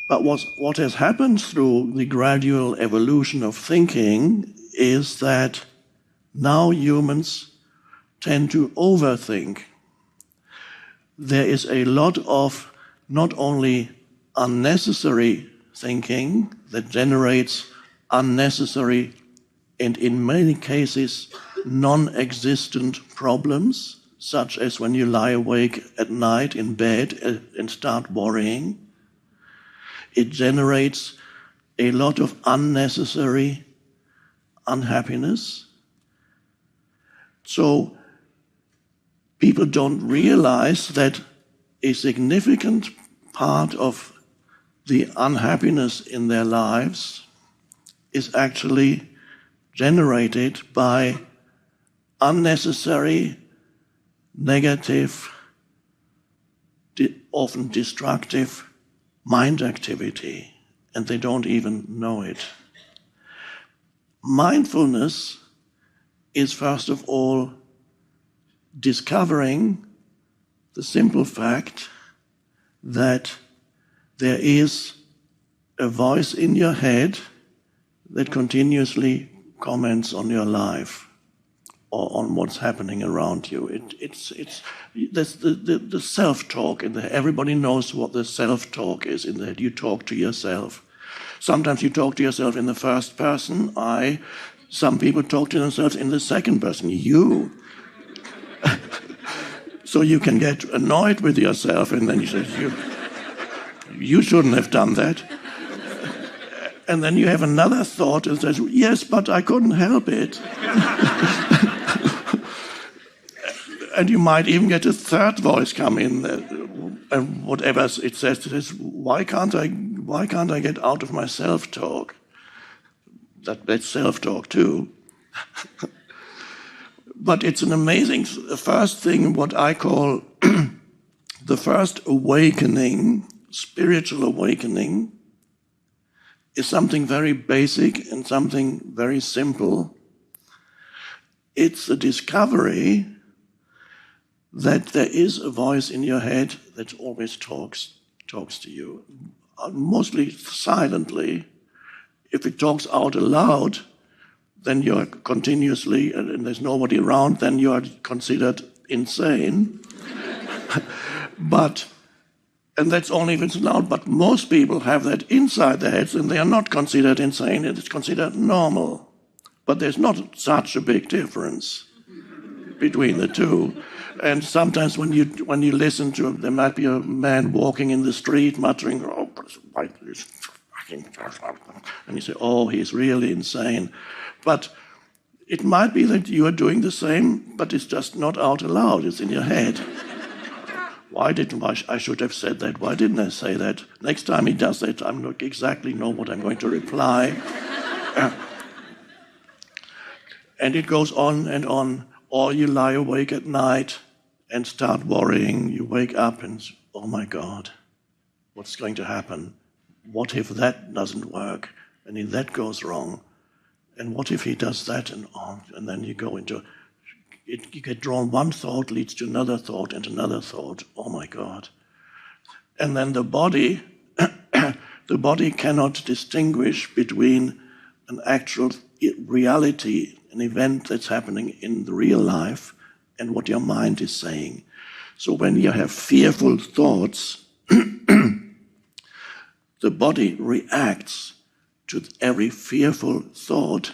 But what has happened through the gradual evolution of thinking is that now humans tend to overthink. There is a lot of not only unnecessary thinking that generates unnecessary and in many cases non-existent problems, such as when you lie awake at night in bed and start worrying. It generates a lot of unnecessary unhappiness. So people don't realize that a significant part of the unhappiness in their lives is actually generated by unnecessary, negative, often destructive mind activity, and they don't even know it. Mindfulness is, first of all, discovering the simple fact that there is a voice in your head that continuously comments on your life or on what's happening around you. There's the self-talk in there. Everybody knows what the self-talk is in there. You talk to yourself. Sometimes you talk to yourself in the first person, I. Some people talk to themselves in the second person, you. So you can get annoyed with yourself and then you say, you shouldn't have done that. And then you have another thought and says, yes, but I couldn't help it. And you might even get a third voice come in, and whatever it says, why can't I get out of my self-talk? That's self-talk too. But it's an amazing, first thing, what I call the first awakening, spiritual awakening, is something very basic and something very simple. It's the discovery that there is a voice in your head that always talks to you, mostly silently. If it talks out aloud, then you're continuously, and there's nobody around, then you are considered insane. And that's only if it's loud, but most people have that inside their heads and they are not considered insane, it's considered normal. But there's not such a big difference between the two. And sometimes when you listen to, there might be a man walking in the street muttering, oh, why this fucking, and you say, oh, he's really insane. But it might be that you are doing the same, but it's just not out aloud, it's in your head. I should have said that. Why didn't I say that? Next time he does that, I'm not exactly know what I'm going to reply. And it goes on and on. Or you lie awake at night and start worrying. You wake up and, oh my God, what's going to happen? What if that doesn't work? And if that goes wrong? And what if he does that? And then you go into... You get drawn, one thought leads to another thought and another thought. Oh my God. And then the body cannot distinguish between an actual reality, an event that's happening in the real life, and what your mind is saying. So when you have fearful thoughts, the body reacts to every fearful thought,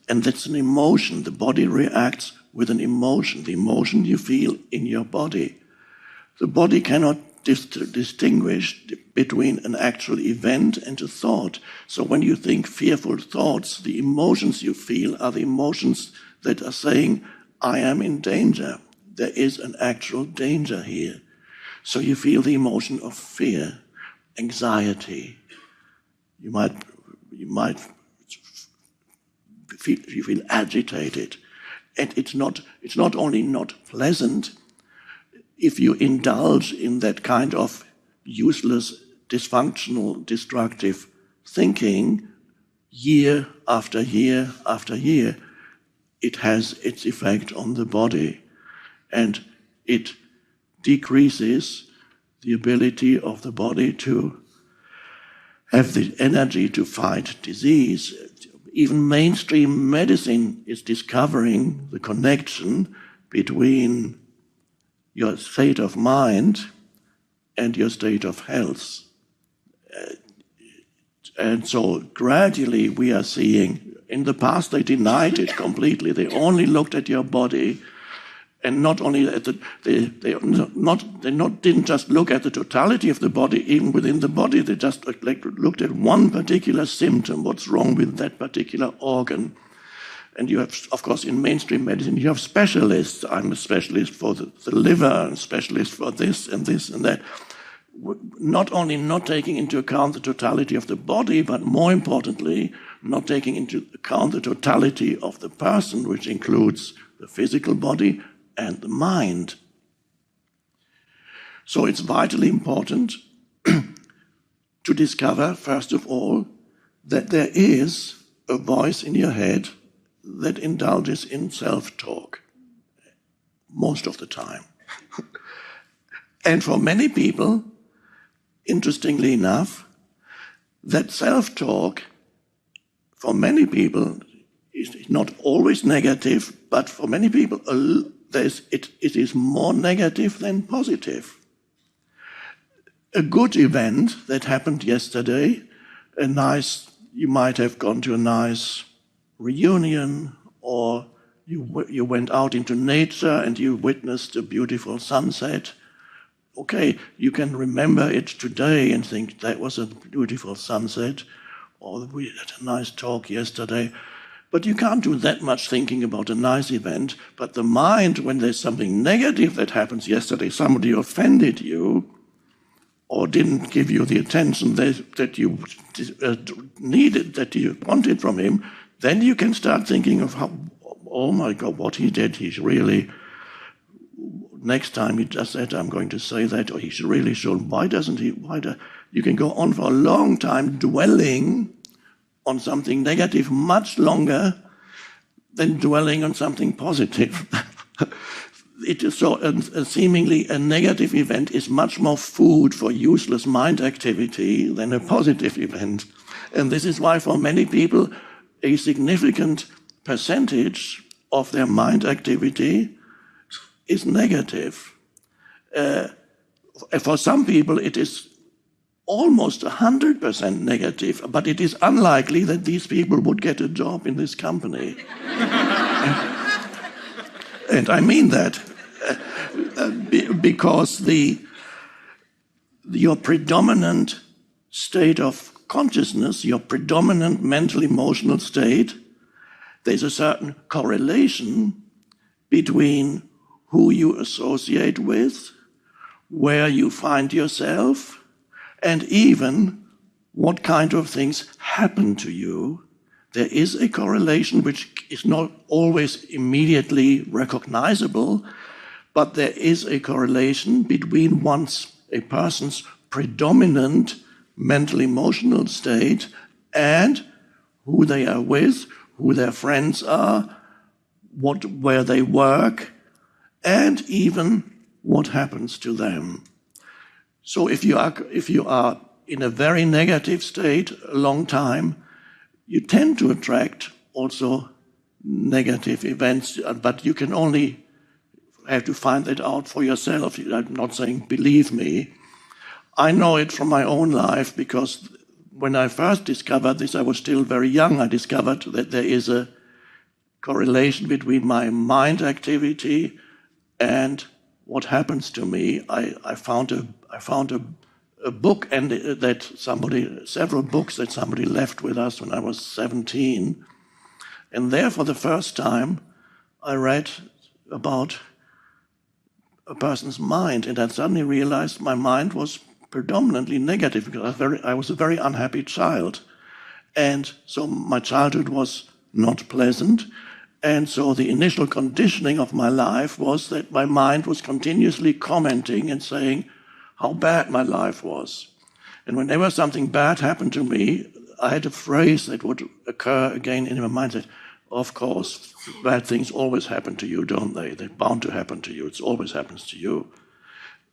and that's an emotion. The body reacts with an emotion, the emotion you feel in your body. The body cannot distinguish between an actual event and a thought. So when you think fearful thoughts, the emotions you feel are the emotions that are saying, I am in danger. There is an actual danger here. So you feel the emotion of fear, anxiety. You feel agitated. And it's not only not pleasant, if you indulge in that kind of useless, dysfunctional, destructive thinking, year after year after year, it has its effect on the body. And it decreases the ability of the body to have the energy to fight disease. Even mainstream medicine is discovering the connection between your state of mind and your state of health. And so gradually we are seeing, in the past they denied it completely. They only looked at your body, and not only at didn't just look at the totality of the body, even within the body, they just looked at one particular symptom, what's wrong with that particular organ. And you have, of course, in mainstream medicine, you have specialists. I'm a specialist for the liver, and a specialist for this and that. Not only not taking into account the totality of the body, but more importantly, not taking into account the totality of the person, which includes the physical body and the mind. So it's vitally important to discover, first of all, that there is a voice in your head that indulges in self-talk most of the time. And for many people, interestingly enough, that self-talk, for many people, is not always negative, but for many people, it is more negative than positive. A good event that happened yesterday, you might have gone to a nice reunion, or you went out into nature and you witnessed a beautiful sunset. Okay, you can remember it today and think that was a beautiful sunset, or we had a nice talk yesterday. But you can't do that much thinking about a nice event. But the mind, when there's something negative that happens yesterday, somebody offended you or didn't give you the attention that you needed, that you wanted from him, then you can start thinking of how, oh my God, what he did, he's really... Next time he does that, I'm going to say that, or he really should. Why doesn't he? You can go on for a long time dwelling on something negative, much longer than dwelling on something positive. It is so, seemingly a negative event is much more food for useless mind activity than a positive event. And this is why for many people, a significant percentage of their mind activity is negative. For some people, it is almost 100% negative, but it is unlikely that these people would get a job in this company. And I mean that because your predominant state of consciousness, your predominant mental emotional state, there's a certain correlation between who you associate with, where you find yourself, and even what kind of things happen to you. There is a correlation which is not always immediately recognizable, but there is a correlation between a person's predominant mental emotional state and who they are with, who their friends are, where they work, and even what happens to them. So if you are in a very negative state a long time, you tend to attract also negative events, but you can only have to find that out for yourself. I'm not saying believe me. I know it from my own life, because when I first discovered this, I was still very young. I discovered that there is a correlation between my mind activity and what happens to me. I found a book, and several books that somebody left with us when I was 17. And there, for the first time, I read about a person's mind, and I suddenly realized my mind was predominantly negative, because I was a very unhappy child. And so my childhood was not pleasant. And so the initial conditioning of my life was that my mind was continuously commenting and saying how bad my life was. And whenever something bad happened to me, I had a phrase that would occur again in my mind that, of course, bad things always happen to you, don't they? They're bound to happen to you. It always happens to you.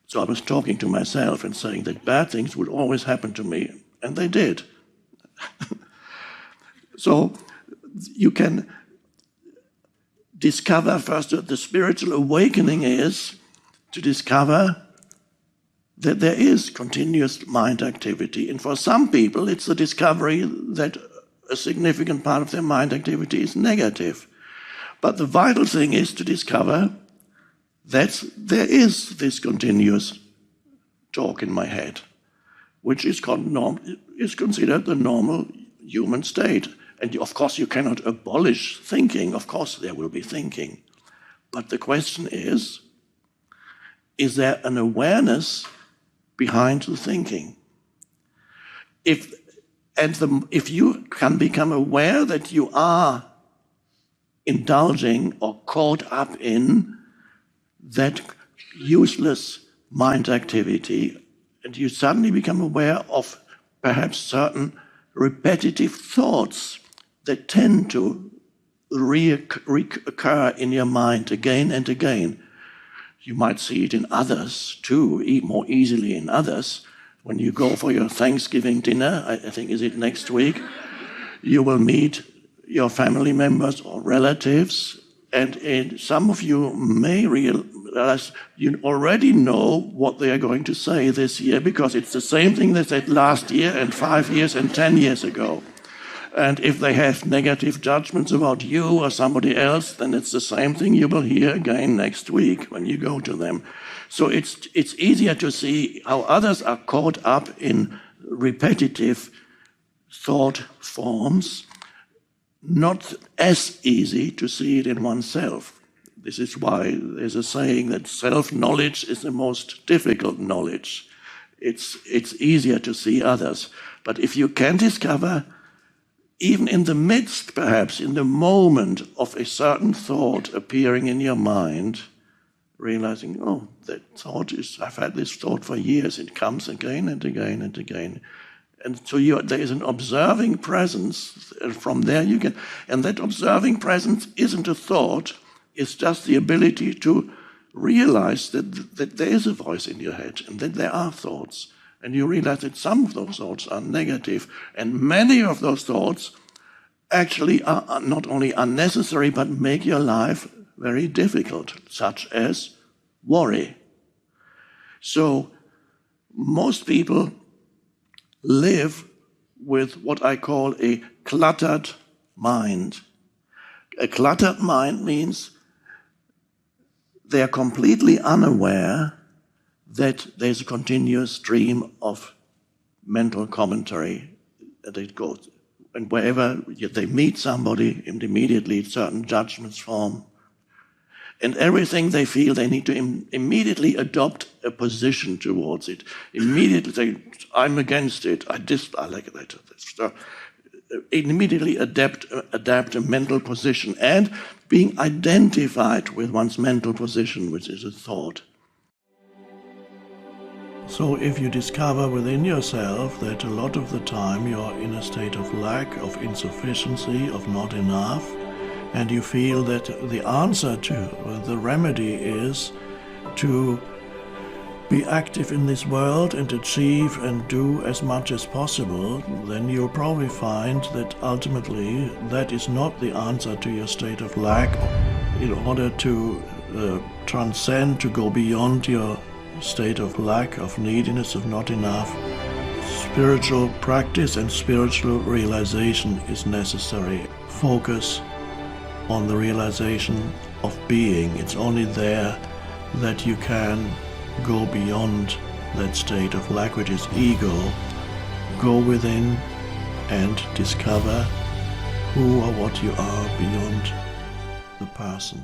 So I was talking to myself and saying that bad things would always happen to me. And they did. So you can discover first that the spiritual awakening is to discover that there is continuous mind activity. And for some people, it's the discovery that a significant part of their mind activity is negative. But the vital thing is to discover that there is this continuous talk in my head, which is considered the normal human state. And of course, you cannot abolish thinking. Of course, there will be thinking. But the question is there an awareness behind the thinking? If you can become aware that you are indulging or caught up in that useless mind activity, and you suddenly become aware of perhaps certain repetitive thoughts that tend to reoccur in your mind again and again. You might see it in others too, more easily in others. When you go for your Thanksgiving dinner, I think is it next week, you will meet your family members or relatives, and some of you may realize you already know what they are going to say this year, because it's the same thing they said last year and 5 years and 10 years ago. And if they have negative judgments about you or somebody else, then it's the same thing you will hear again next week when you go to them. So it's easier to see how others are caught up in repetitive thought forms, not as easy to see it in oneself. This is why there's a saying that self-knowledge is the most difficult knowledge. It's easier to see others. But if you can discover, even in the midst, perhaps, in the moment of a certain thought appearing in your mind, realizing, oh, that thought I've had this thought for years, it comes again and again and again. And so there is an observing presence, and from there you get, and that observing presence isn't a thought, it's just the ability to realize that there is a voice in your head, and that there are thoughts. And you realize that some of those thoughts are negative, and many of those thoughts actually are not only unnecessary, but make your life very difficult, such as worry. So most people live with what I call a cluttered mind. A cluttered mind means they are completely unaware that there's a continuous stream of mental commentary that it goes. And wherever they meet somebody, immediately certain judgments form. And everything they feel, they need to immediately adopt a position towards it. Immediately say, I'm against it, I like that. Immediately adapt a mental position, and being identified with one's mental position, which is a thought. So if you discover within yourself that a lot of the time you're in a state of lack, of insufficiency, of not enough, and you feel that the answer to, the remedy is to be active in this world and achieve and do as much as possible, then you'll probably find that ultimately that is not the answer to your state of lack. In order to transcend, to go beyond your state of lack, of neediness, of not enough, spiritual practice and spiritual realization is necessary. Focus on the realization of being. It's only there that you can go beyond that state of lack, which is ego. Go within and discover who or what you are beyond the person.